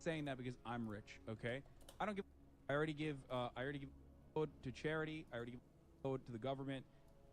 saying that because I'm rich, okay? I don't give. I already give to charity. I already give to the government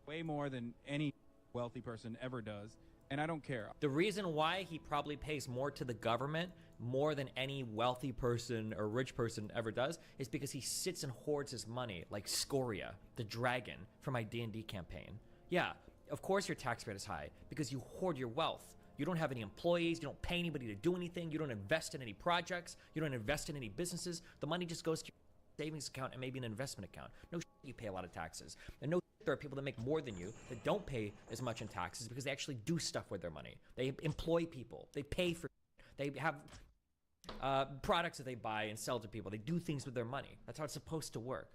way more than any wealthy person ever does, and I don't care. The reason why he probably pays more to the government more than any wealthy person or rich person ever does is because he sits and hoards his money like Scoria, the dragon from my D&D campaign. Yeah, of course your tax rate is high because you hoard your wealth. You don't have any employees, you don't pay anybody to do anything, you don't invest in any projects, you don't invest in any businesses. The money just goes to your savings account and maybe an investment account. No shit, you pay a lot of taxes. And no shit, there are people that make more than you that don't pay as much in taxes because they actually do stuff with their money. They employ people, they pay for, they have products that they buy and sell to people. They do things with their money. That's how it's supposed to work.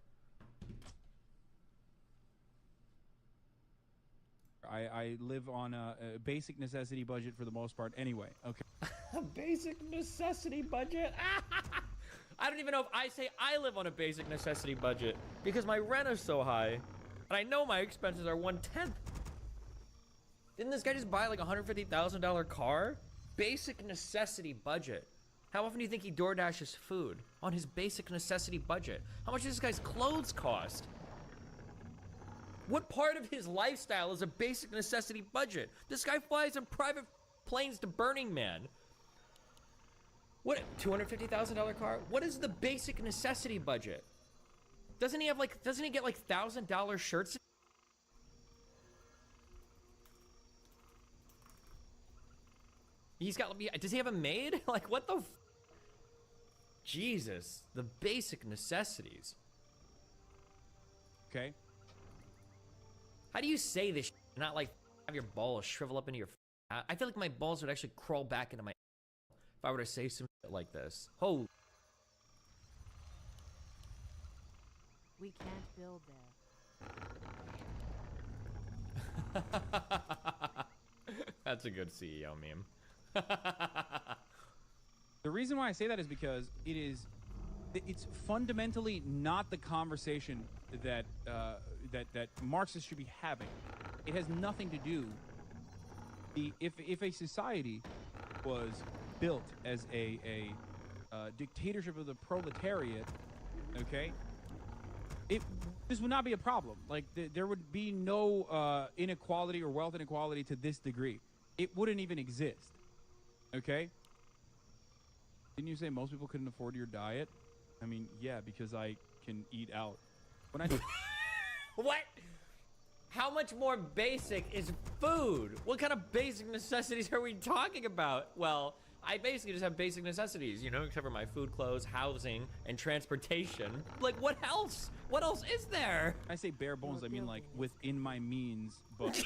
I live on a basic necessity budget for the most part anyway, okay? A basic necessity budget? I don't even know if I say I live on a basic necessity budget because my rent is so high and I know my expenses are 1/10. Didn't this guy just buy like a $150,000 car? Basic necessity budget. How often do you think he door dashes food? On his basic necessity budget. How much does this guy's clothes cost? What part of his lifestyle is a basic necessity budget? This guy flies in private planes to Burning Man. What, $250,000 car? What is the basic necessity budget? Doesn't he get like $1,000 shirts? Does he have a maid? Like, what the Jesus, the basic necessities. Okay. How do you say this and not like have your balls shrivel up into your I feel like my balls would actually crawl back into my if I were to say some shit like this. Holy. We can't build there. That's a good CEO meme. The reason why I say that is because it's fundamentally not the conversation that that Marxists should be having. It has nothing to do. If a society was built as a dictatorship of the proletariat, okay, this would not be a problem. Like there would be no inequality or wealth inequality to this degree. It wouldn't even exist. Okay. Didn't you say most people couldn't afford your diet? I mean, yeah, because I can eat out. When I What? How much more basic is food? What kind of basic necessities are we talking about? Well, I basically just have basic necessities, you know, except for my food, clothes, housing, and transportation. Like, what else? What else is there? I say bare bones, I mean like within my means, but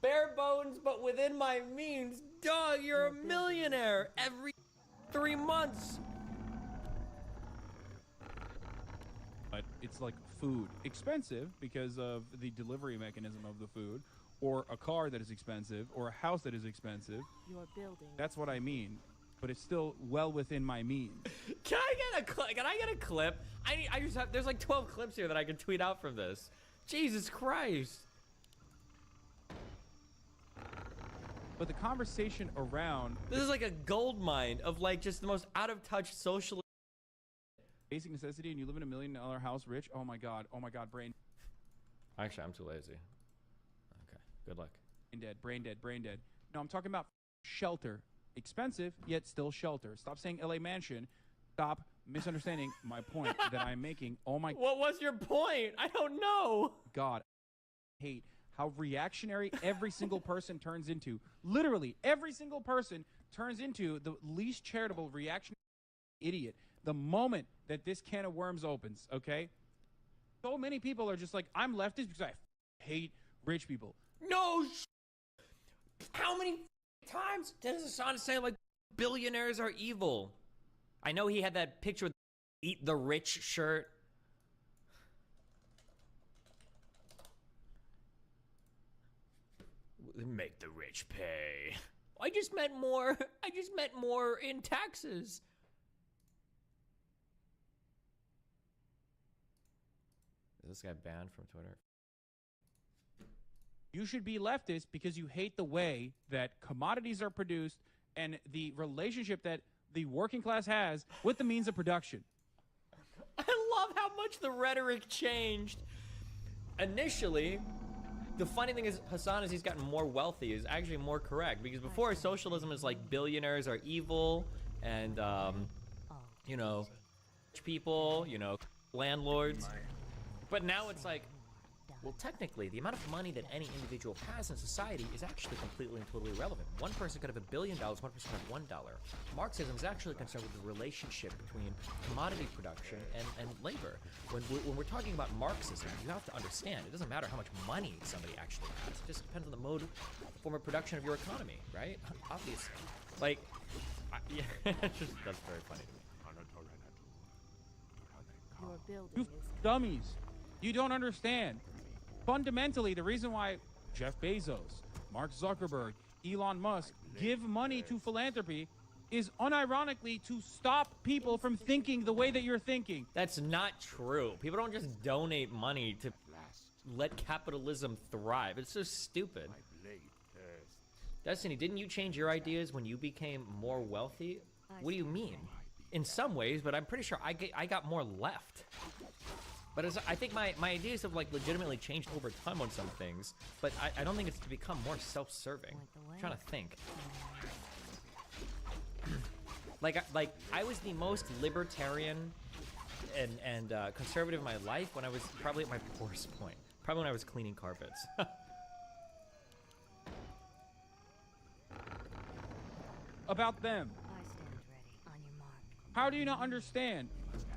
bare bones, but within my means. Dog, you're a millionaire every 3 months. But it's like food. Expensive because of the delivery mechanism of the food, or a car that is expensive, or a house that is expensive. Your building. That's what I mean. But it's still well within my means. Can I get a clip? I just have, there's like 12 clips here that I can tweet out from this. Jesus Christ. But the conversation around This is like a gold mine of like just the most out of touch social basic necessity, and you live in $1 million house rich. Oh my god, brain Actually, I'm too lazy. Okay, good luck. brain dead. No, I'm talking about shelter. Expensive, yet still shelter. Stop saying LA mansion. Stop misunderstanding my point that I'm making. Oh my What was your point? I don't know. god, I hate how reactionary every single person turns into. Literally, every single person turns into the least charitable reactionary idiot the moment that this can of worms opens, okay? So many people are just like, I'm leftist because I hate rich people. No. How many times does Hassan say like billionaires are evil? I know he had that picture with eat the rich shirt. Make the rich pay. I just meant more. I just meant more in taxes. Is this guy banned from Twitter? You should be leftist because you hate the way that commodities are produced and the relationship that the working class has with the means of production. I love how much the rhetoric changed. Initially, the funny thing is, Hassan, as he's gotten more wealthy, is actually more correct. Because before, socialism is like billionaires are evil and, you know, rich people, you know, landlords. But now it's like, well, technically, the amount of money that any individual has in society is actually completely and totally irrelevant. One person could have $1 billion, one person could have $1. Marxism is actually concerned with the relationship between commodity production and labor. When we're talking about Marxism, you have to understand, it doesn't matter how much money somebody actually has. It just depends on the mode, the form of production of your economy, right? Obviously. Like, yeah, that's very funny to me. Your building You is dummies. You don't understand. Fundamentally, the reason why Jeff Bezos, Mark Zuckerberg, Elon Musk give money to philanthropy is unironically to stop people from thinking the way that you're thinking. That's not true. People don't just donate money to let capitalism thrive. It's so stupid. Destiny, didn't you change your ideas when you became more wealthy? What do you mean? In some ways, but I'm pretty sure I got more left. But I think my ideas have like legitimately changed over time on some things, but I don't think it's to become more self-serving. I'm trying to think. like I was the most libertarian and conservative in my life when I was probably at my poorest point. Probably when I was cleaning carpets. About them. I stand ready. On your mark. How do you not understand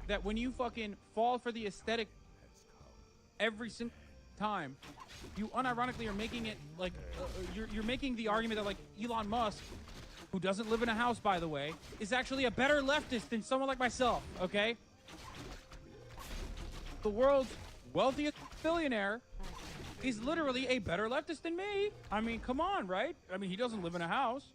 that when you fucking fall for the aesthetic every single time, you unironically are making it like you're making the argument that like Elon Musk, who doesn't live in a house by the way, is actually a better leftist than someone like myself, okay? The world's wealthiest billionaire is literally a better leftist than me. I mean, come on, right? I mean, he doesn't live in a house.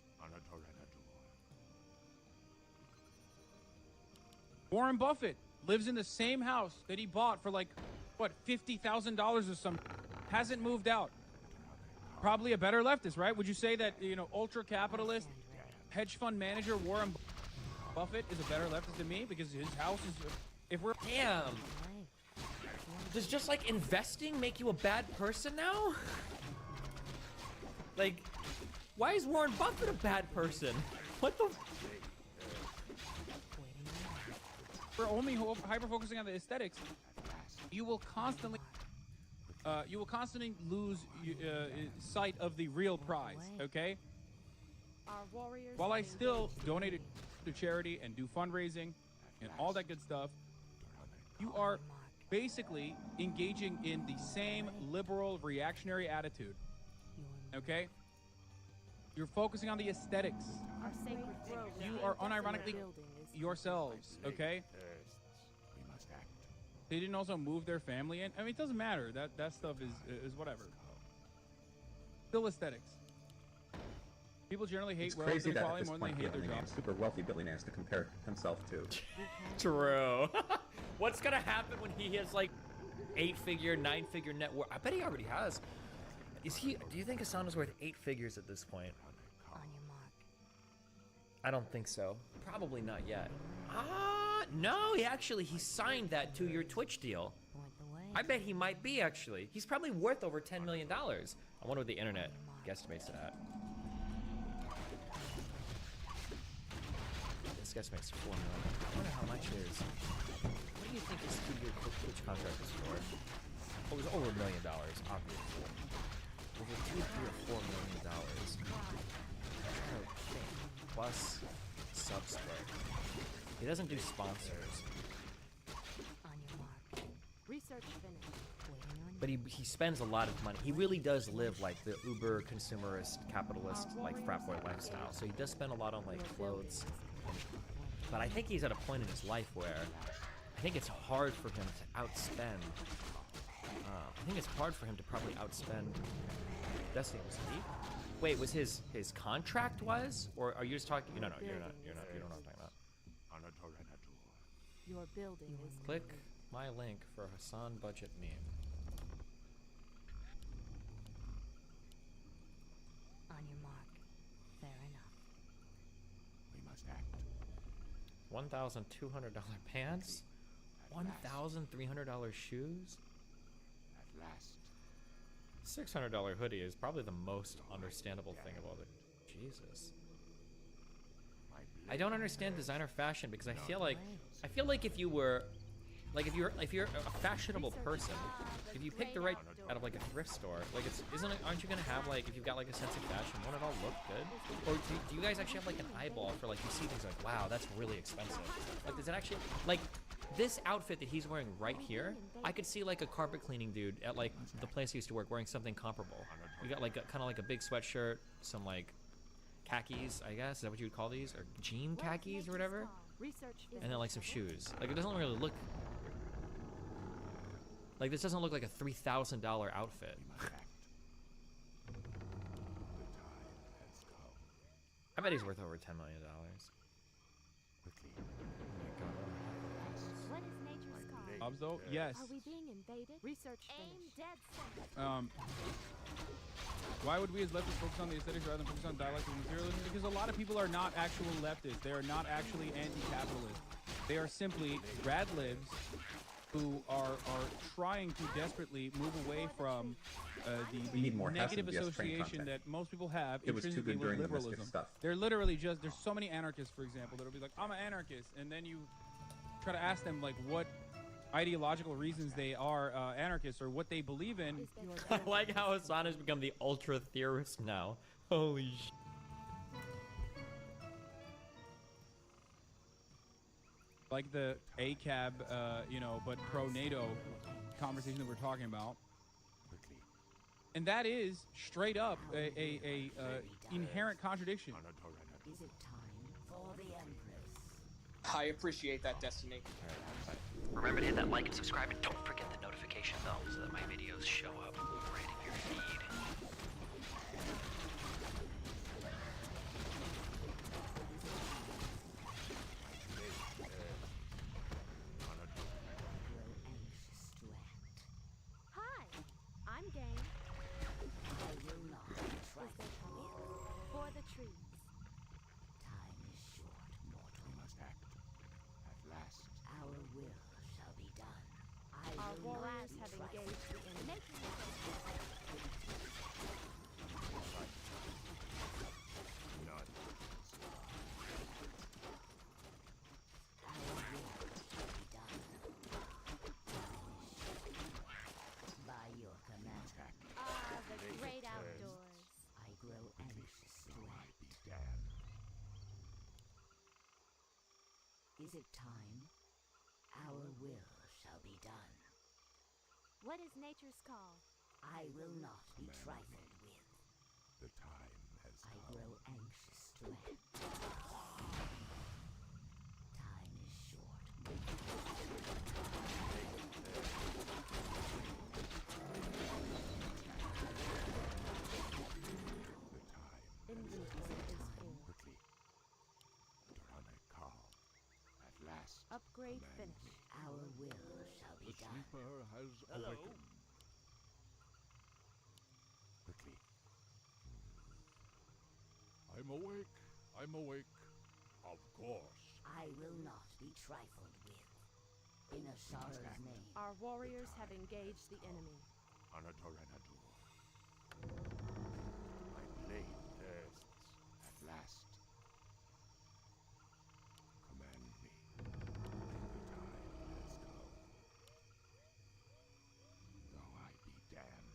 Warren Buffett lives in the same house that he bought for like, what, $50,000 or something. Hasn't moved out. Probably a better leftist, right? Would you say that, you know, ultra-capitalist hedge fund manager Warren Buffett is a better leftist than me because his house is... If we're... Damn. Does just like investing make you a bad person now? Like, why is Warren Buffett a bad person? What the... We're only hyper-focusing on the aesthetics. You will constantly lose sight of the real prize, okay? Our warriors While I still donate to charity and do fundraising and all that good stuff, you are basically engaging in the same liberal reactionary attitude, okay? You're focusing on the aesthetics. our sacred grove. You are unironically yourselves, okay? They didn't also move their family in. I mean, it doesn't matter. That stuff is whatever. Still aesthetics. People generally hate It's wealth crazy that at inequality this more than point they he hate their only jobs. names super wealthy billionaires to compare himself to. True. What's gonna happen when he has like 8-figure, 9-figure net worth? I bet he already has. Is he? Do you think Hassan is worth 8 figures at this point? On your mark. I don't think so. Probably not yet. No, he signed that to your Twitch deal. Point the way. I bet he might be actually. He's probably worth over $10 million. I wonder what the internet guesstimates it at. This guesstimates 4 million. I wonder how much it is. What do you think this 2-year Twitch contract is for? Oh, it was over $1 million, obviously. Over 2, 3, or $4 million. Plus sub split. He doesn't do sponsors, On your mark. Research finished. Waiting on but he spends a lot of money. He really does live like the uber consumerist capitalist like frat boy lifestyle. So he does spend a lot on like clothes. But I think he's at a point in his life where I think it's hard for him to outspend. I think it's hard for him to probably outspend. Destiny was he? Wait, was his contract was, or are you just talking? No, you don't know what I'm talking about. Your building is Click my link for Hassan budget meme. on your mark. Fair enough. $1,200 pants? $1,300 shoes? At last. $600 hoodie is probably the most understandable thing of all the... Jesus. I don't understand designer fashion because I feel like if you were like if you're a fashionable person, if you pick the right out of like a thrift store, like aren't you gonna have like, if you've got like a sense of fashion, won't it all look good? Or do you guys actually have like an eyeball for like, you see things like, wow, that's really expensive? Like, does it actually, like, this outfit that he's wearing right here, I could see like a carpet cleaning dude at like the place he used to work wearing something comparable. You got like kind of like a big sweatshirt, some like khakis, I guess, is that what you would call these, or jean khakis or whatever, and then like some shoes. Like, it doesn't really look like, this doesn't look like a $3,000 outfit. I bet he's worth over $10 million. What is nature's call? Hobbs, though, yes. Are we being invaded? Research finished. Aim dead center. Why would we as leftists focus on the aesthetics rather than focus on dialectical materialism? Because a lot of people are not actual leftists. They are not actually anti-capitalist. They are simply rad libs who are trying to desperately move away from We need more negative Hassan vs. Train association content. that most people have It was too intrinsically good with during the liberalism. Mystic stuff. They're literally just, there's so many anarchists, for example, that'll be like, I'm an anarchist, and then you try to ask them like what ideological reasons they are anarchists or what they believe in. I like how Hassan has become the ultra theorist now. Holy sh. Like the ACAB, you know, but pro-NATO conversation that we're talking about. And that is straight up a inherent contradiction. Is it time for the Empress? I appreciate that, Destiny. Remember to hit that like and subscribe, and don't forget the notification bell so that my videos show up right in your feed. Hi, I'm game. I will not trifle with. For the trees. Time is short, mortal. We must act. At last. Our will shall be done. I Our will not warriors be have trifled engaged the enemy. None. Our will shall be done. By your command, The great outdoors. I grow anxious to act. Be damned. Is it time? Our will shall be done. What is nature's call? I will not be trifled with. The time has I come. grow anxious to act. Time is short. Indeed, is full. Quickly. Durana call. At last. Upgrade command finished. me. Our will shall be done. has awakened. Quickly. I'm awake. I'm awake. Of course. I will not be trifled with. In Ashar's name. Our warriors have engaged the enemy. Anatorenadur. My blade thirsts at last. Command me. The time has come. Though I be damned.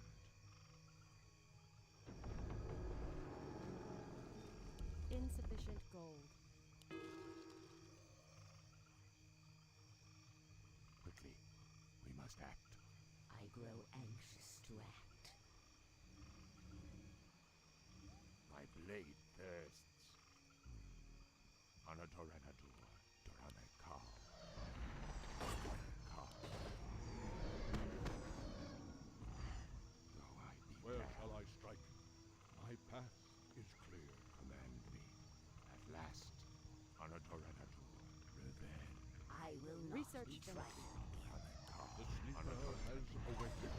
Insufficient gold. Quickly. We must act. I grow anxious to act. My blade thirsts. Anatorenadur. Durane Kal. Kal. Though I be Where damned. shall I strike? My path is clear. Command me. At last. Anatorenadur. Revenge. I will not Research be finished. trifled. The sleeper has awakened.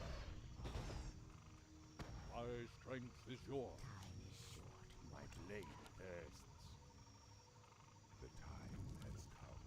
My strength is yours. Time is short. My blade thirsts. The time has come.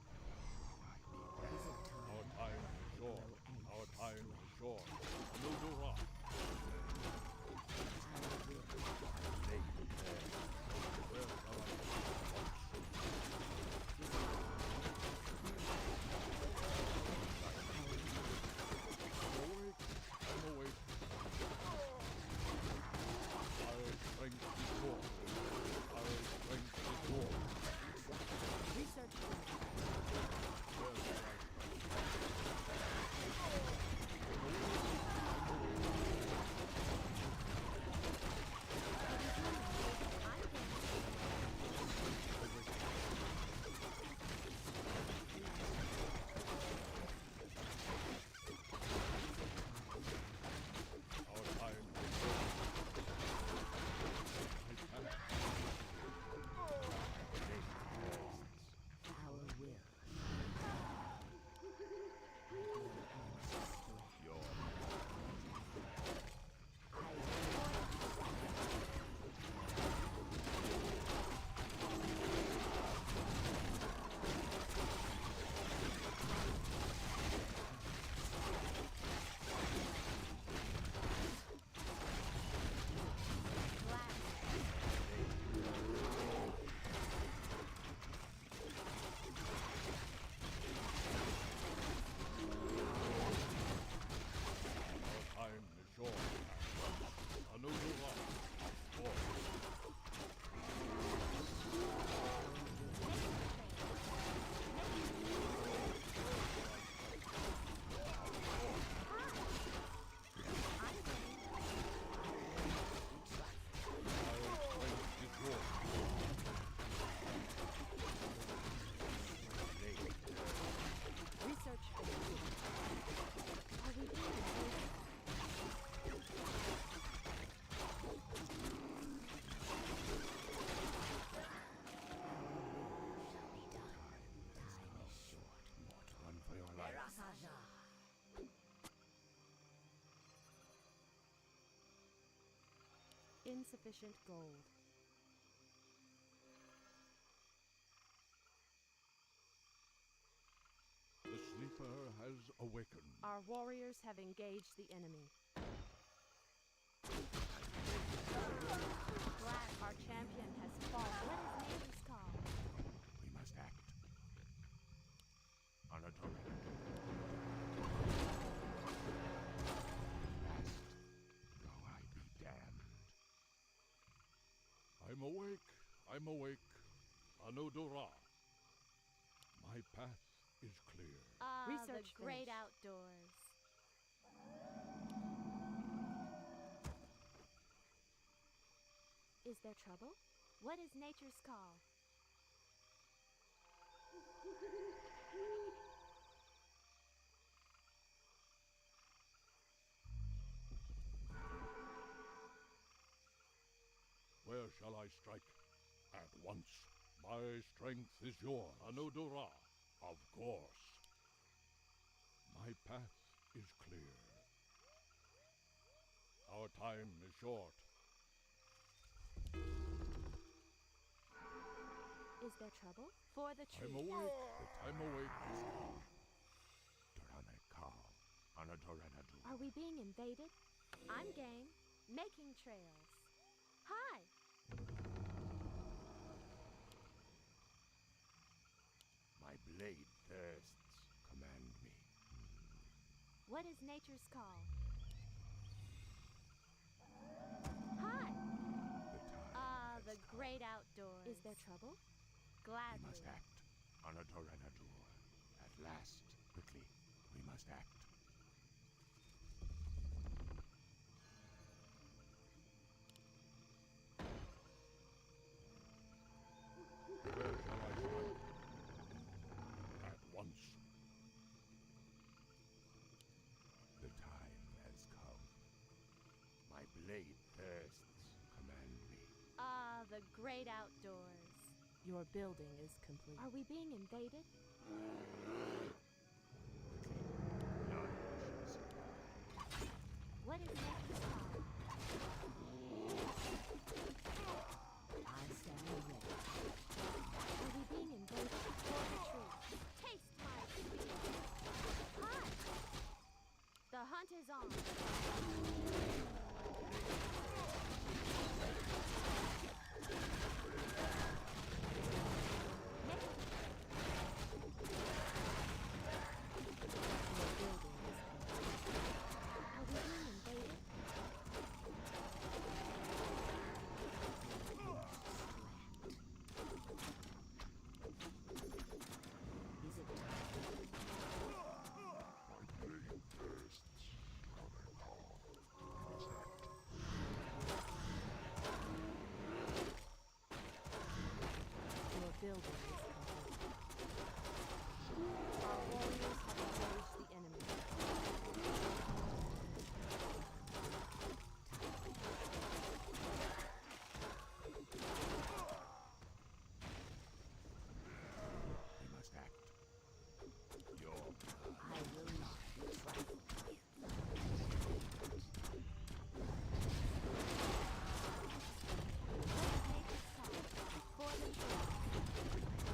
insufficient gold. The sleeper has awakened. Our warriors have engaged the enemy. Glad our champion has fallen. What is nature's call? We must act. Anatoly. Last, though I be damned. I'm awake. I'm awake. Anodora. My path is clear. Research the great finished. outdoors. Is there trouble? What is nature's call? Where shall I strike? At once. My strength is yours. Anodora. Of course. My path is clear. Our time is short. Is there trouble? For the I'm truth. awake. I'm awake. Durane Kal. Anadoranadu. Are we being invaded? I'm game. Making trails. Hi! My blade thirsts. Command me. What is nature's call? Hi! The time The has come. great outdoors. Is there trouble? We Gladly. must act. Anadoranadu. At last. Quickly. We must act. Where shall I strike? At once. The time has come. My blade thirsts. Command me. The great outdoors. Your building is complete. Are we being invaded? None shall survive. What is nature's call? I stand ready. Are we being invaded? For the truth. Taste my spear. Hi! The hunt is on. Are we being invaded? Is it your building is complete. Our warriors have engaged the enemy. We must act. Your I will not be trifled with. What is nature's call? For the truth.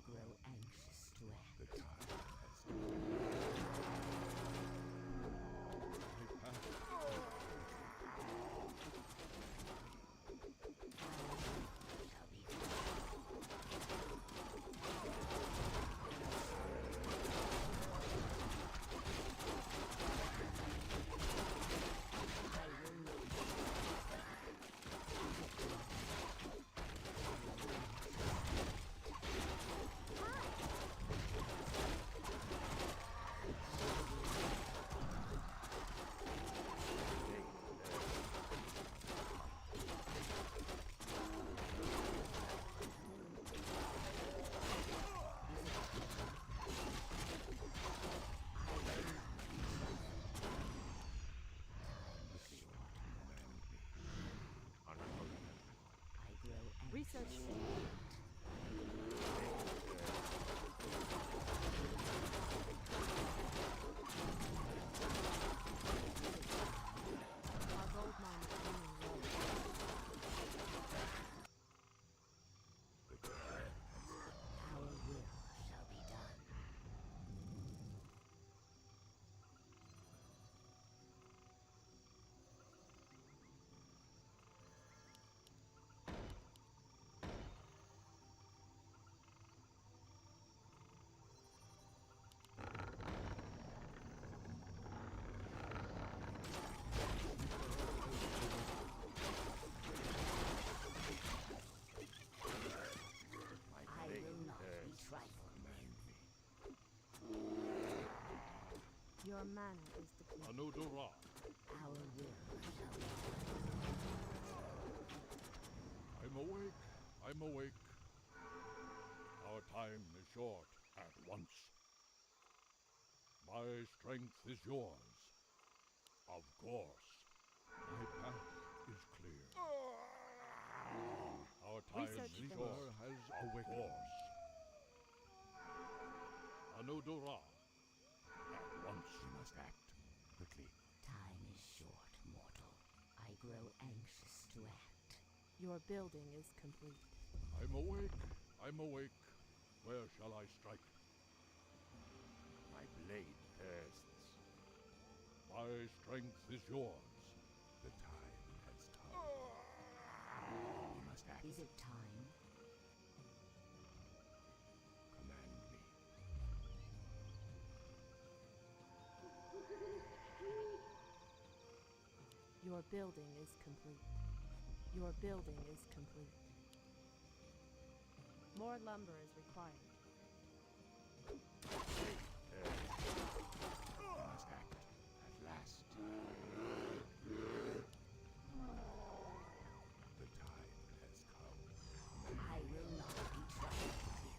grow anxious to act. The time has come. My path Research finished. Our gold mine is running low. Our will shall be done. I will not be trifled with. Your mana is depleted. Anodora. Our will shall be I'm awake. I'm awake. Our time is short at once. My strength is yours. Of course. My path is clear. Our time Research is finished. short has awakened. Of course. Anodora. At once we must act quickly. Time is short, mortal. I grow anxious to act. Your building is complete. I'm awake. I'm awake. Where shall I strike? My blade thirsts. My strength is yours. The time has come. We must act. Is it time? Command me. Your building is complete. Your building is complete. More lumber is required. We must act at last. The time has come. I will not be trifled with.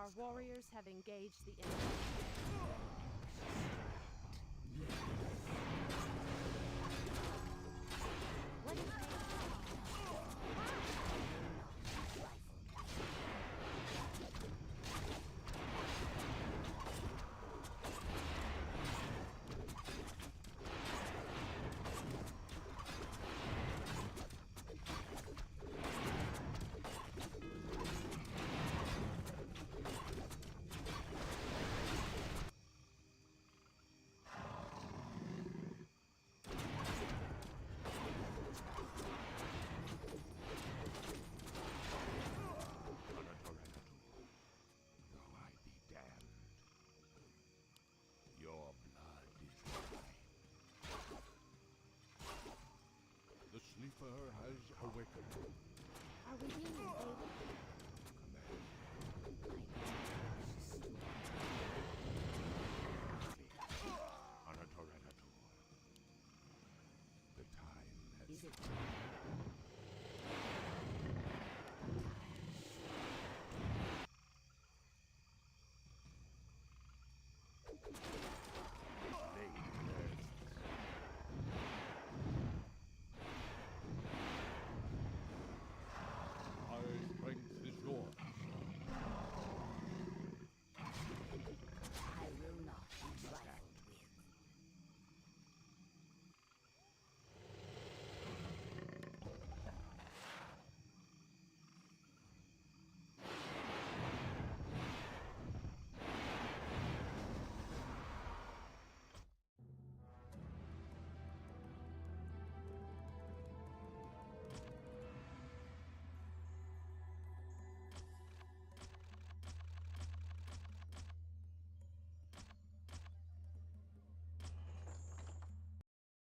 Our warriors have engaged the enemy. What is Though I be damned, your blood is mine. The sleeper has awakened. Are we being invaded? On a Toranator. The time has